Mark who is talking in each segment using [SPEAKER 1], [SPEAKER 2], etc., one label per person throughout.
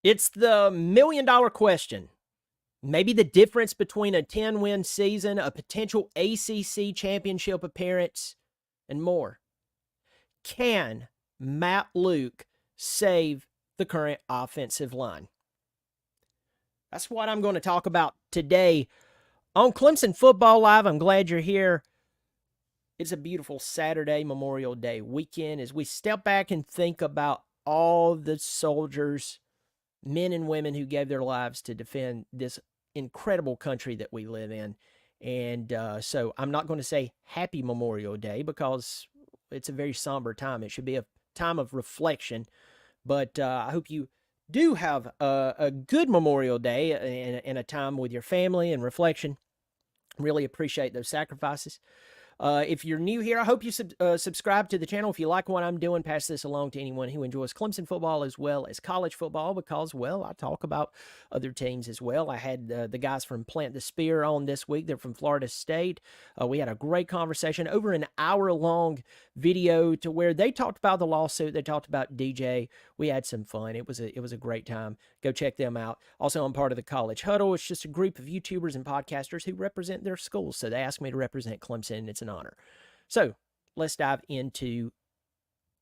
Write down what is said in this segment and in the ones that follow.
[SPEAKER 1] It's the million-dollar question. Maybe the difference between a 10-win season, a potential ACC championship appearance, and more. Can Matt Luke save the current offensive line? That's what I'm going to talk about today on Clemson Football Live. I'm glad you're here. It's a beautiful Saturday, Memorial Day weekend, as we step back and think about all the soldiers, men and women who gave their lives to defend this incredible country that we live in. And so I'm not going to say Happy Memorial Day because it's a very somber time. It should be a time of reflection. But I hope you do have a good Memorial Day and a time with your family and reflection. Really appreciate those sacrifices. If you're new here, I hope you subscribe to the channel. If you like what I'm doing, pass this along to anyone who enjoys Clemson football as well as college football because, well, I talk about other teams as well. I had the guys from Plant the Spear on this week. They're from Florida State. We had a great conversation, over an hour-long video to where they talked about the lawsuit. They talked about DJ. We had some fun. It was a great time. Go check them out. Also, I'm part of the College Huddle. It's just a group of YouTubers and podcasters who represent their schools. So they asked me to represent Clemson. It's an honor. So let's dive into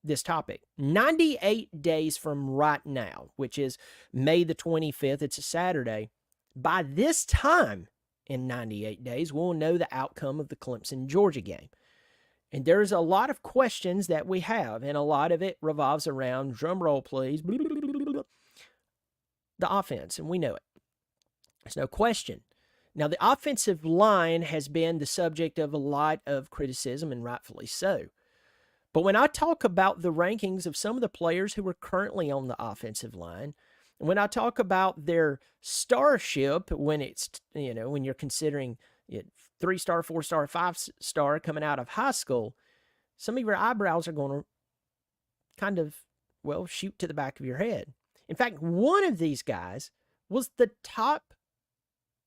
[SPEAKER 1] this topic. 98 days from right now, which is May the 25th, it's a Saturday. By this time in 98 days, we'll know the outcome of the Clemson-Georgia game. And there's a lot of questions that we have, and a lot of it revolves around, drum roll please, the offense, and we know it. There's no question. Now, the offensive line has been the subject of a lot of criticism, and rightfully so. But when I talk about the rankings of some of the players who are currently on the offensive line, when I talk about their starship, when it's, when you're considering it 3-star, 4-star, 5-star coming out of high school, some of your eyebrows are going to kind of, shoot to the back of your head. In fact, one of these guys was the top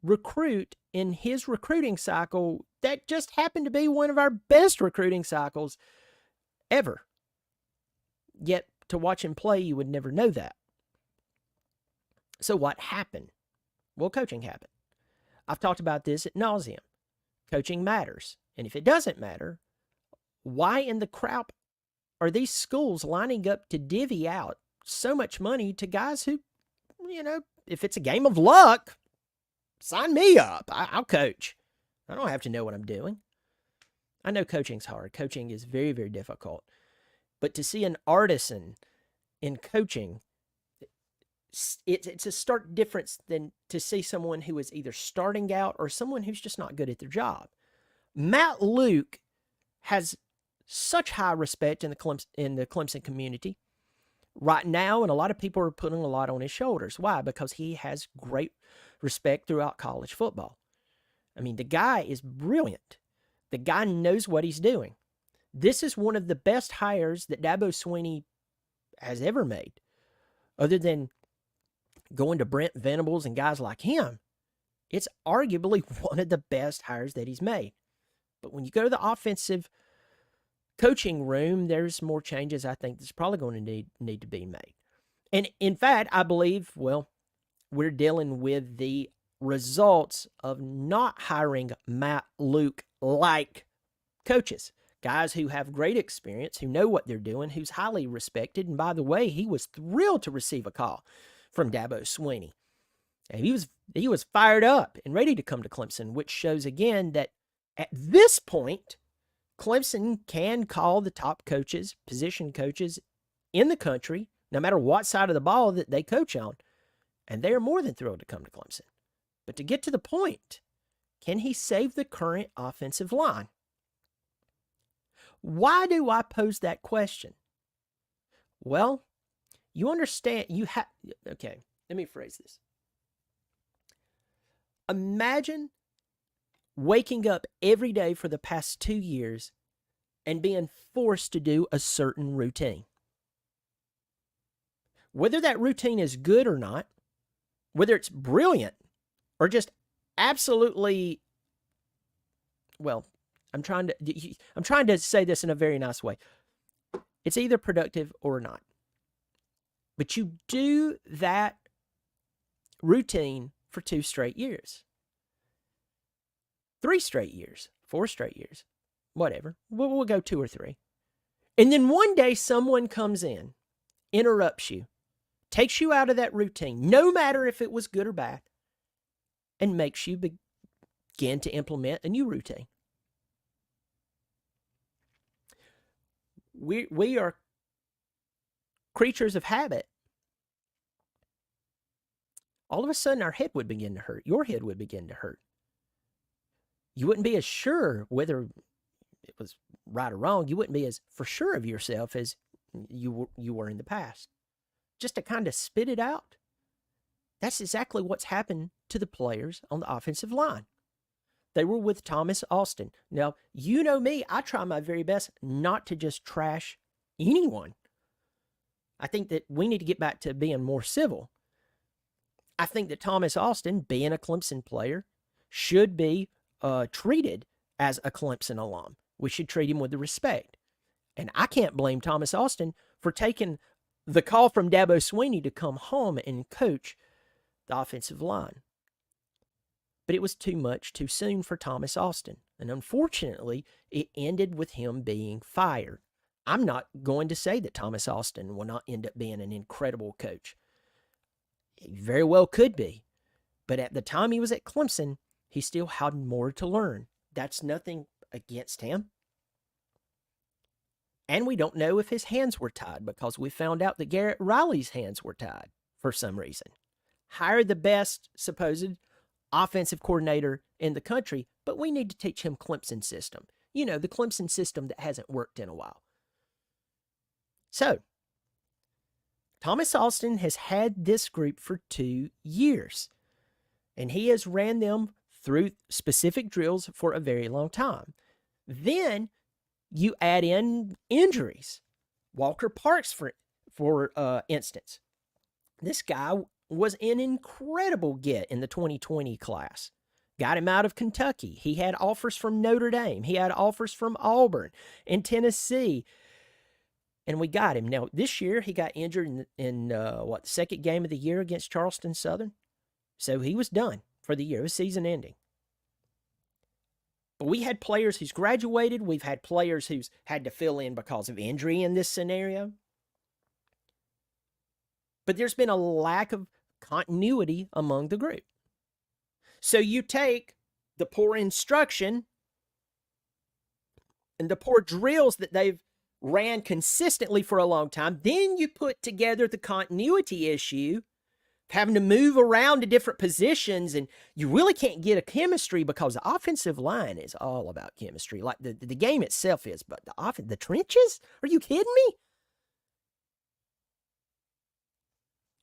[SPEAKER 1] recruit in his recruiting cycle that just happened to be one of our best recruiting cycles ever. Yet, to watch him play, you would never know that. So what happened? Well, coaching happened. I've talked about this ad nauseum. Coaching matters. And if it doesn't matter, why in the crap are these schools lining up to divvy out so much money to guys who, if it's a game of luck, sign me up. I'll coach. I don't have to know what I'm doing. I know coaching's hard. Coaching is very, very difficult. But to see an artisan in coaching, it's a stark difference than to see someone who is either starting out or someone who's just not good at their job. Matt Luke has such high respect in the Clemson community right now, and a lot of people are putting a lot on his shoulders. Why? Because he has great respect throughout college football. I mean, the guy is brilliant. The guy knows what he's doing. This is one of the best hires that Dabo Swinney has ever made. Other than going to Brent Venables and guys like him, it's arguably one of the best hires that he's made. But when you go to the offensive coaching room, there's more changes I think that's probably going to need to be made. And in fact, I believe, we're dealing with the results of not hiring Matt Luke like coaches, guys who have great experience, who know what they're doing, who's highly respected. And by the way, he was thrilled to receive a call from Dabo Swinney. And he was fired up and ready to come to Clemson, which shows again that at this point, Clemson can call the top coaches, position coaches in the country, no matter what side of the ball that they coach on. And they are more than thrilled to come to Clemson. But to get to the point, can he save the current offensive line? Why do I pose that question? Well, you understand, okay, let me phrase this. Imagine waking up every day for the past 2 years and being forced to do a certain routine. Whether that routine is good or not, whether it's brilliant or just absolutely, I'm trying to say this in a very nice way. It's either productive or not. But you do that routine for 2 straight years, 3 straight years, 4 straight years, whatever. We'll go 2 or 3. And then one day someone comes in, interrupts you, takes you out of that routine, no matter if it was good or bad, and makes you begin to implement a new routine. We are creatures of habit. All of a sudden, our head would begin to hurt. Your head would begin to hurt. You wouldn't be as sure whether it was right or wrong. You wouldn't be as for sure of yourself as you were in the past. Just to kind of spit it out. That's exactly what's happened to the players on the offensive line. They were with Thomas Austin. Now, you know me, I try my very best not to just trash anyone. I think that we need to get back to being more civil. I think that Thomas Austin, being a Clemson player, should be treated as a Clemson alum. We should treat him with the respect. And I can't blame Thomas Austin for taking the call from Dabo Swinney to come home and coach the offensive line. But it was too much too soon for Thomas Austin. And unfortunately, it ended with him being fired. I'm not going to say that Thomas Austin will not end up being an incredible coach. He very well could be. But at the time he was at Clemson, he still had more to learn. That's nothing against him. And we don't know if his hands were tied because we found out that Garrett Riley's hands were tied for some reason. Hired the best supposed offensive coordinator in the country, but we need to teach him Clemson system. You know, the Clemson system that hasn't worked in a while. So, Thomas Austin has had this group for 2 years, and he has ran them through specific drills for a very long time. Then you add in injuries. Walker Parks, for instance. This guy was an incredible get in the 2020 class. Got him out of Kentucky. He had offers from Notre Dame. He had offers from Auburn and Tennessee. And we got him. Now, this year, he got injured in the second game of the year against Charleston Southern. So he was done for the year. It was season ending. But we had players who's graduated. We've had players who's had to fill in because of injury in this scenario. But there's been a lack of continuity among the group. So you take the poor instruction and the poor drills that they've ran consistently for a long time, then you put together the continuity issue, having to move around to different positions, and you really can't get a chemistry because the offensive line is all about chemistry, like the game itself is, but the trenches? Are you kidding me?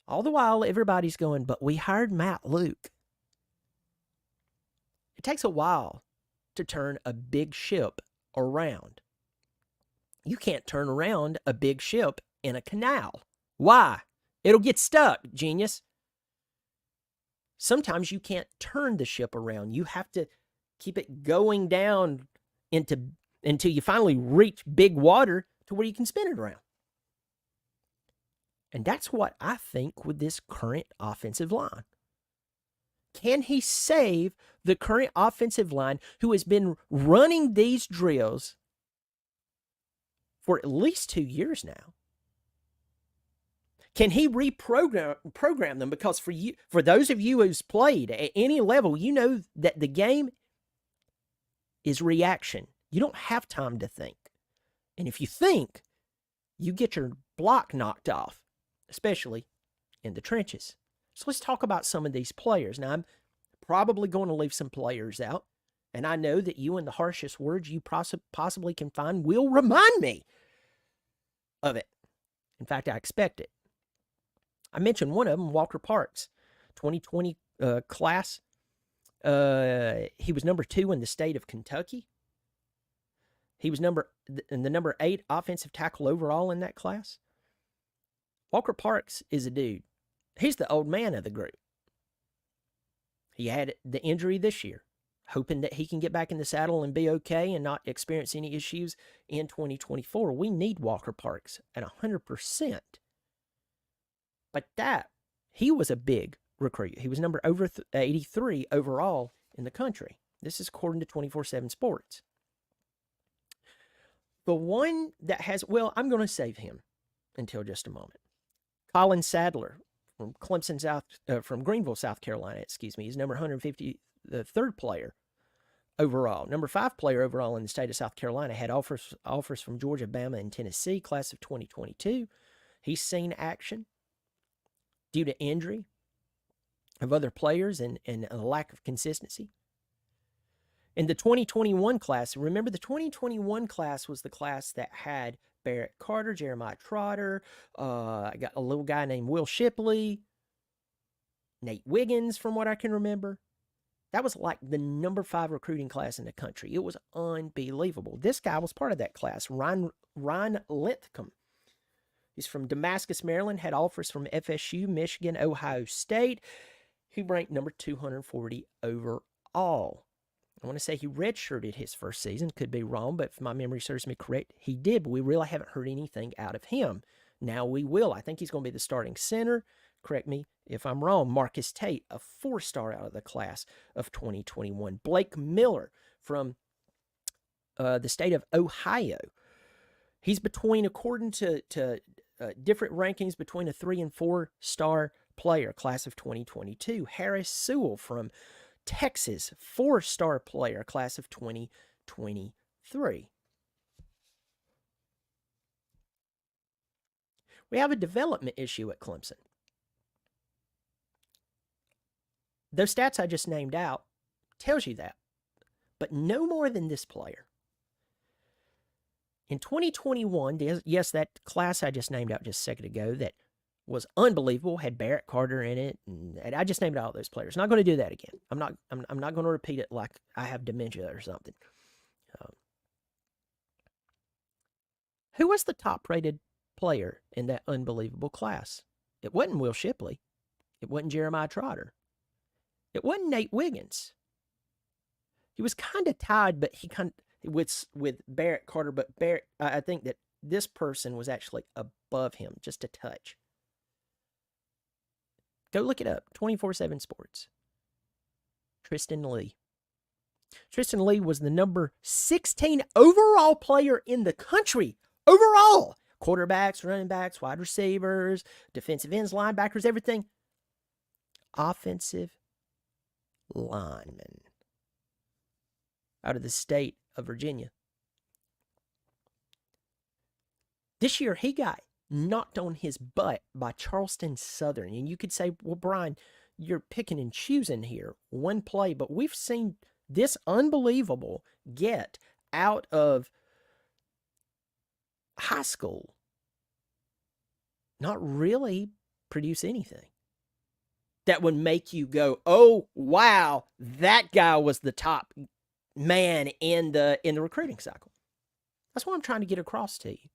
[SPEAKER 1] All the while, everybody's going, but we hired Matt Luke. It takes a while to turn a big ship around. You can't turn around a big ship in a canal. Why? It'll get stuck, genius. Sometimes you can't turn the ship around. You have to keep it going down until you finally reach big water to where you can spin it around. And that's what I think with this current offensive line. Can he save the current offensive line who has been running these drills for at least 2 years now? Can he program them? Because for those of you who's played at any level, you know that the game is reaction. You don't have time to think. And if you think, you get your block knocked off, especially in the trenches. So let's talk about some of these players. Now, I'm probably going to leave some players out, and I know that you, in the harshest words you possibly can find, will remind me of it. In fact, I expect it. I mentioned one of them, Walker Parks, 2020 class. He was number 2 in the state of Kentucky. He was the number 8 offensive tackle overall in that class. Walker Parks is a dude. He's the old man of the group. He had the injury this year, hoping that he can get back in the saddle and be okay and not experience any issues in 2024. We need Walker Parks at 100%. But he was a big recruit. He was number 83 overall in the country. This is according to 24/7 Sports. The one that has, well, I'm going to save him until just a moment. Colin Sadler from from Greenville, South Carolina, He's number 150, the third player overall. Number 5 player overall in the state of South Carolina. Had offers from Georgia, Bama, and Tennessee, class of 2022. He's seen action due to injury of other players and a lack of consistency. In the 2021 class, remember the 2021 class was the class that had Barrett Carter, Jeremiah Trotter, I got a little guy named Will Shipley, Nate Wiggins, from what I can remember. That was like the number 5 recruiting class in the country. It was unbelievable. This guy was part of that class, Ryan Linthicum. He's from Damascus, Maryland, had offers from FSU, Michigan, Ohio State. He ranked number 240 overall. I want to say he redshirted his first season. Could be wrong, but if my memory serves me correct, he did. But we really haven't heard anything out of him. Now we will. I think he's going to be the starting center. Correct me if I'm wrong. Marcus Tate, a 4-star out of the class of 2021. Blake Miller from the state of Ohio. He's between, according to different rankings, between a 3 and 4-star player, class of 2022. Harris Sewell from Texas, 4-star player, class of 2023. We have a development issue at Clemson. Those stats I just named out tells you that, but no more than this player. In 2021, yes, that class I just named out just a second ago that was unbelievable, had Barrett Carter in it, and I just named out all those players. Not going to do that again. I'm not going to repeat it like I have dementia or something. Who was the top-rated player in that unbelievable class? It wasn't Will Shipley. It wasn't Jeremiah Trotter. It wasn't Nate Wiggins. He was kind of tied, but he kind of with Barrett Carter. But Barrett, I think that this person was actually above him just a touch. Go look it up. 24/7 Sports. Tristan Lee. Tristan Lee was the number 16 overall player in the country. Overall. Quarterbacks, running backs, wide receivers, defensive ends, linebackers, everything. Offensive lineman out of the state of Virginia. This year, he got knocked on his butt by Charleston Southern. And you could say, well, Brian, you're picking and choosing here. One play. But we've seen this unbelievable get out of high school not really produce anything that would make you go, oh, wow, that guy was the top man in the recruiting cycle. That's what I'm trying to get across to you.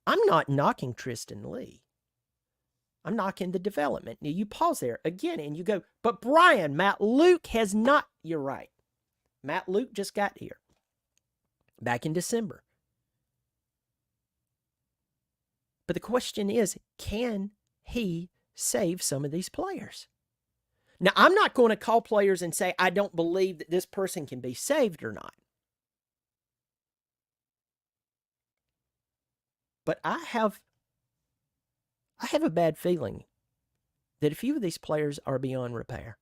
[SPEAKER 1] I'm not knocking Tristan Lee. I'm knocking the development. Now, you pause there again and you go, but Brian, Matt Luke has not. You're right. Matt Luke just got here back in December. But the question is, can he save some of these players? Now, I'm not going to call players and say, I don't believe that this person can be saved or not. But I have a bad feeling that a few of these players are beyond repair.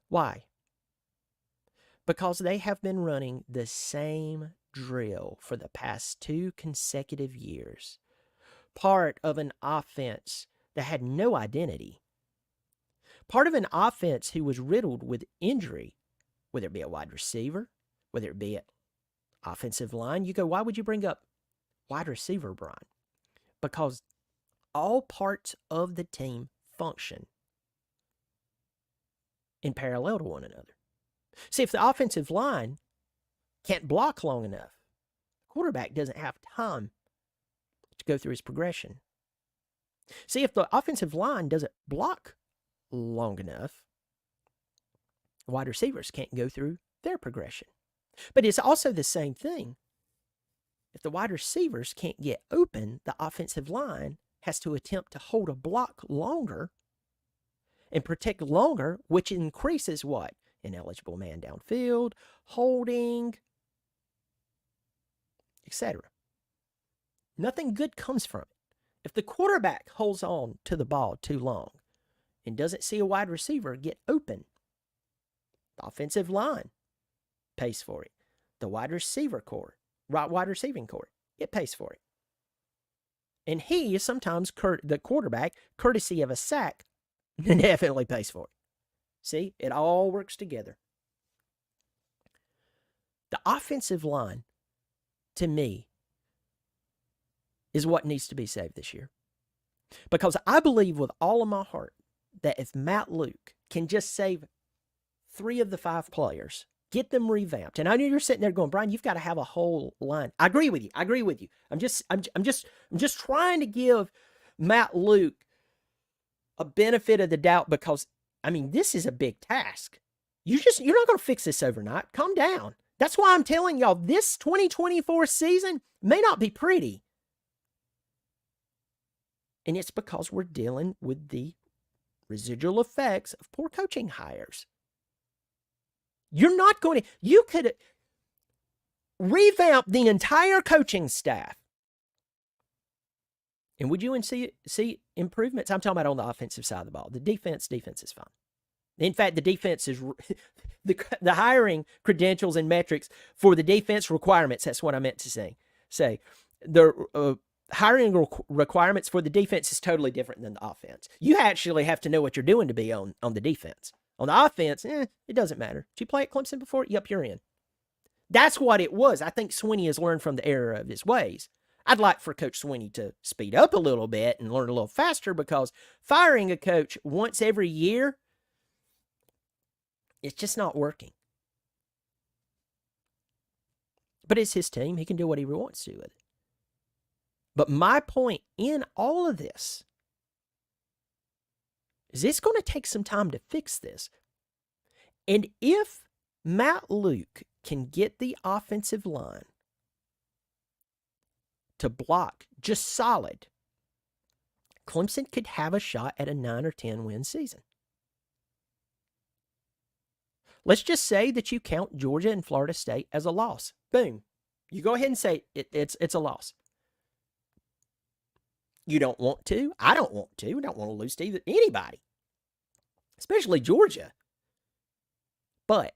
[SPEAKER 1] Why? Because they have been running the same drill for the past 2 consecutive years. Part of an offense that had no identity. Part of an offense who was riddled with injury, whether it be a wide receiver, whether it be an offensive line. You go, why would you bring up wide receiver, Brian? Because all parts of the team function in parallel to one another. See, if the offensive line can't block long enough, the quarterback doesn't have time to go through his progression. See, if the offensive line doesn't block long enough, wide receivers can't go through their progression. But it's also the same thing. If the wide receivers can't get open, the offensive line has to attempt to hold a block longer and protect longer, which increases what? Ineligible man downfield, holding, etc. Nothing good comes from it. If the quarterback holds on to the ball too long and doesn't see a wide receiver get open, the offensive line pays for it. The wide receiving core, it pays for it. And he is sometimes the quarterback, courtesy of a sack, definitely pays for it. See, it all works together. The offensive line, to me, is what needs to be saved this year. Because I believe with all of my heart that if Matt Luke can just save 3 of the 5 players, get them revamped. And I know you're sitting there going, Brian, you've got to have a whole line. I agree with you. I'm just trying to give Matt Luke a benefit of the doubt because, I mean, this is a big task. You're not going to fix this overnight. Calm down. That's why I'm telling y'all this 2024 season may not be pretty. And it's because we're dealing with the residual effects of poor coaching hires. You could revamp the entire coaching staff. And would you see improvements? I'm talking about on the offensive side of the ball. The defense is fine. In fact, the defense is the hiring credentials and metrics for the defense requirements. That's what I meant to say. The hiring requirements for the defense is totally different than the offense. You actually have to know what you're doing to be on the defense. On the offense, it doesn't matter. Did you play at Clemson before? Yep, you're in. That's what it was. I think Swinney has learned from the error of his ways. I'd like for Coach Swinney to speed up a little bit and learn a little faster because firing a coach once every year, it's just not working. But it's his team. He can do what he wants to with it. But my point in all of this is it's going to take some time to fix this. And if Matt Luke can get the offensive line to block just solid, Clemson could have a shot at a 9 or 10 win season. Let's just say that you count Georgia and Florida State as a loss. Boom. You go ahead and say it's a loss. You don't want to. I don't want to. I don't want to lose to anybody, especially Georgia. But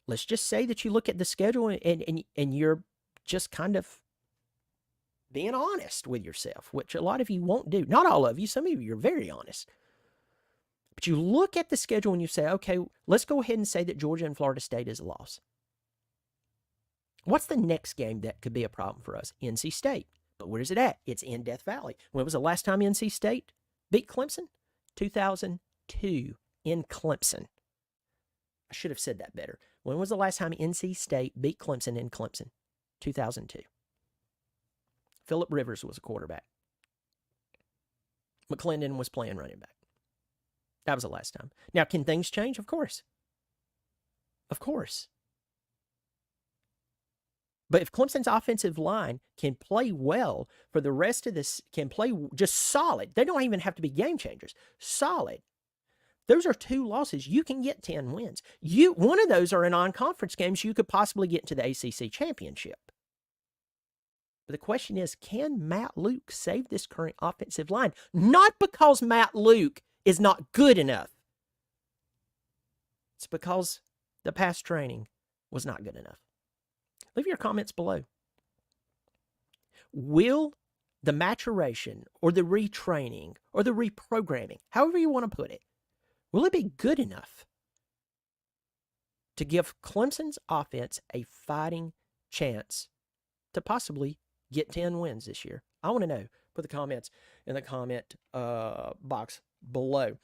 [SPEAKER 1] let's just say that you look at the schedule and you're just kind of being honest with yourself, which a lot of you won't do. Not all of you. Some of you are very honest. But you look at the schedule and you say, okay, let's go ahead and say that Georgia and Florida State is a loss. What's the next game that could be a problem for us? NC State. But where is it at? It's in Death Valley. When was the last time NC State beat Clemson? 2002 in Clemson. I should have said that better. When was the last time NC State beat Clemson in Clemson? 2002. Phillip Rivers was a quarterback. McClendon was playing running back. That was the last time. Now, can things change? Of course. Of course. But if Clemson's offensive line can play well for the rest of this, can play just solid, they don't even have to be game changers. Solid. Those are 2 losses. You can get 10 wins. One of those are in non-conference games. You could possibly get into the ACC championship. But the question is, can Matt Luke save this current offensive line? Not because Matt Luke is not good enough. It's because the past training was not good enough. Leave your comments below. Will the maturation or the retraining or the reprogramming, however you want to put it, will it be good enough to give Clemson's offense a fighting chance to possibly get 10 wins this year? I want to know. Put the comments in the comment box below.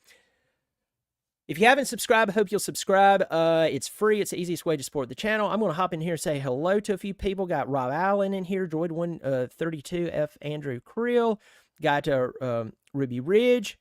[SPEAKER 1] If you haven't subscribed, I hope you'll subscribe. It's free. It's the easiest way to support the channel. I'm going to hop in here and say hello to a few people. Got Rob Allen in here, Droid132, F. Andrew Creel. Got Ruby Ridge.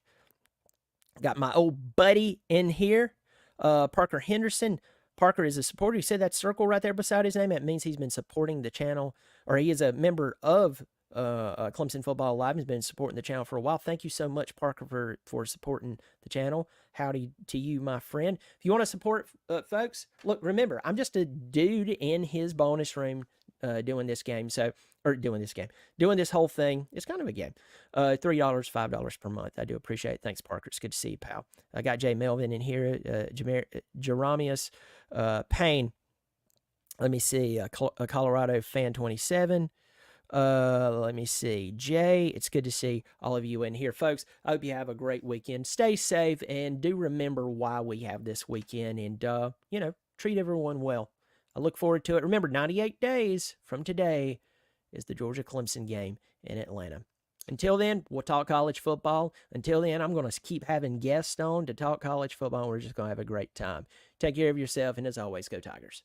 [SPEAKER 1] Got my old buddy in here, Parker Henderson. Parker is a supporter. You see that circle right there beside his name? That means he's been supporting the channel, or he is a member of Clemson Football Live has been supporting the channel for a while. Thank you so much, Parker, for supporting the channel. Howdy to you, my friend. If you want to support, folks, look, remember, I'm just a dude in his bonus room doing this whole thing. It's kind of a game. $3, $5 per month. I do appreciate it. Thanks, Parker. It's good to see you, pal. I got Jay Melvin in here, Jeremias Payne. Let me see, Colorado Fan 27. Let me see. Jay, it's good to see all of you in here. Folks, I hope you have a great weekend. Stay safe, and do remember why we have this weekend, and, treat everyone well. I look forward to it. Remember, 98 days from today is the Georgia-Clemson game in Atlanta. Until then, we'll talk college football. Until then, I'm going to keep having guests on to talk college football, and we're just going to have a great time. Take care of yourself, and as always, go Tigers.